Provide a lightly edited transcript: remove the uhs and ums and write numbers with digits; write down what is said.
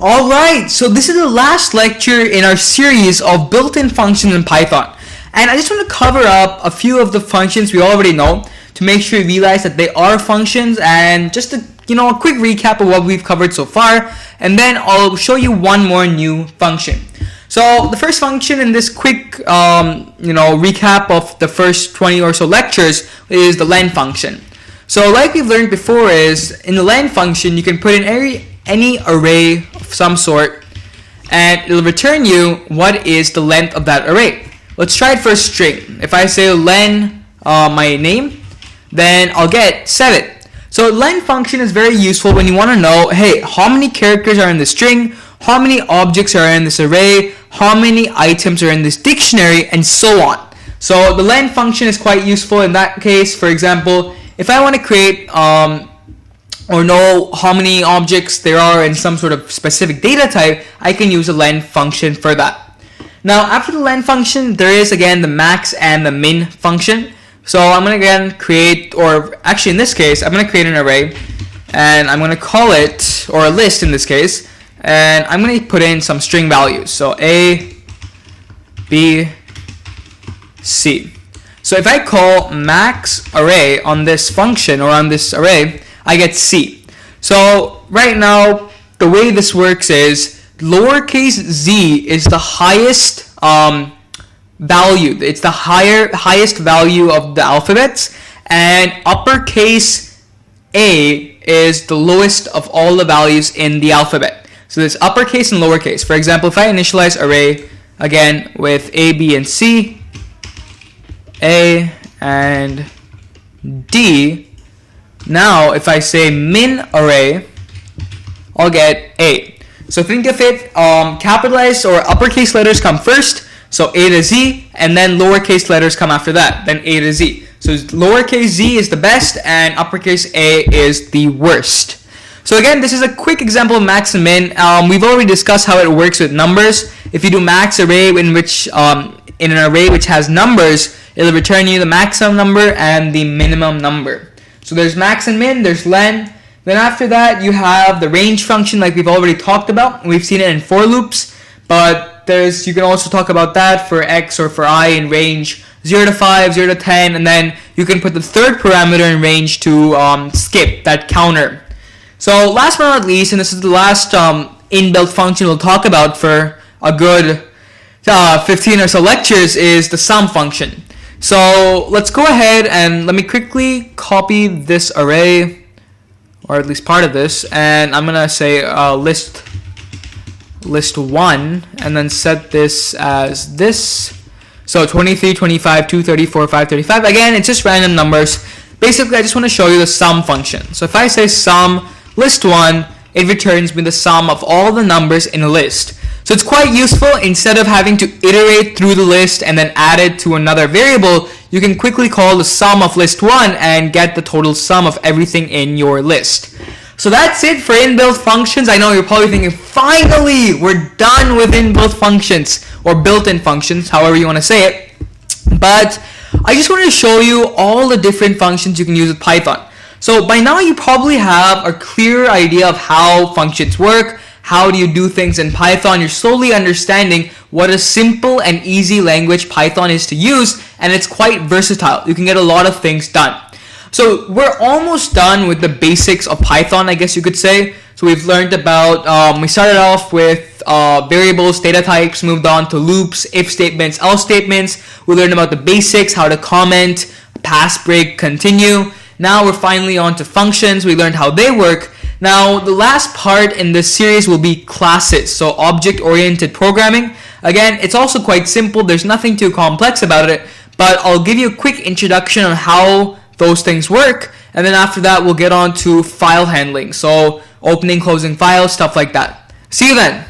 Alright, so this is the last lecture in our series of built-in functions in Python. And I just want to cover up a few of the functions we already know to make sure you realize that they are functions, and just a quick recap of what we've covered so far, and then I'll show you one more new function. So the first function in this quick recap of the first 20 or so lectures is the len function. So like we've learned before, is in the len function you can put in any array of some sort and it'll return you what is the length of that array. Let's try it for a string. If I say len my name, then I'll get 7. So len function is very useful when you want to know, hey, how many characters are in the string, how many objects are in this array, how many items are in this dictionary, and so on. So the len function is quite useful in that case. For example, if I want to create or know how many objects there are in some sort of specific data type, I can use a len function for that. Now after the len function, there is again the max and the min function. So I'm going to again create, or actually in this case, I'm going to create an array and I'm going to call it, or a list in this case, and I'm going to put in some string values. So A, B, C. So if I call max array on this function or on this array, I get C. So right now, the way this works is lowercase z is the highest value. It's the highest value of the alphabets, and uppercase A is the lowest of all the values in the alphabet. So there's uppercase and lowercase. For example, if I initialize array again with A, B, and C, A and D, now if I say min array, I'll get A. So think of it, capitalized or uppercase letters come first, so A to Z, and then lowercase letters come after that, then A to Z. So lowercase z is the best and uppercase A is the worst. So again, this is a quick example of max and min. We've already discussed how it works with numbers. If you do max array in an array which has numbers, it'll return you the maximum number and the minimum number. So there's max and min, there's len. Then after that, you have the range function like we've already talked about. We've seen it in for loops, but you can also talk about that for x or for I in range 0 to 5, 0 to 10, and then you can put the third parameter in range to skip that counter. So last but not least, and this is the last inbuilt function we'll talk about for a good 15 or so lectures, is the sum function. So let's go ahead and let me quickly copy this array, or at least part of this, and I'm gonna say list 1, and then set this as this. So 23, 25, 2, 34, 5, 35. Again, it's just random numbers. Basically, I just want to show you the sum function. So if I say sum list 1, it returns me the sum of all the numbers in a list. So it's quite useful. Instead of having to iterate through the list and then add it to another variable, you can quickly call the sum of list 1 and get the total sum of everything in your list. So that's it for inbuilt functions. I know you're probably thinking, finally, we're done with inbuilt functions, or built-in functions, however you want to say it. But I just wanted to show you all the different functions you can use with Python. So by now you probably have a clear idea of how functions work. How do you do things in Python? You're slowly understanding what a simple and easy language Python is to use, and it's quite versatile. You can get a lot of things done. So we're almost done with the basics of Python, I guess you could say. So we've learned about, we started off with variables, data types, moved on to loops, if statements, else statements. We learned about the basics, how to comment, pass, break, continue. Now we're finally on to functions. We learned how they work. Now the last part in this series will be classes, so object-oriented programming. Again, it's also quite simple. There's nothing too complex about it, but I'll give you a quick introduction on how those things work, and then after that we'll get on to file handling, so opening, closing files, stuff like that. See you then.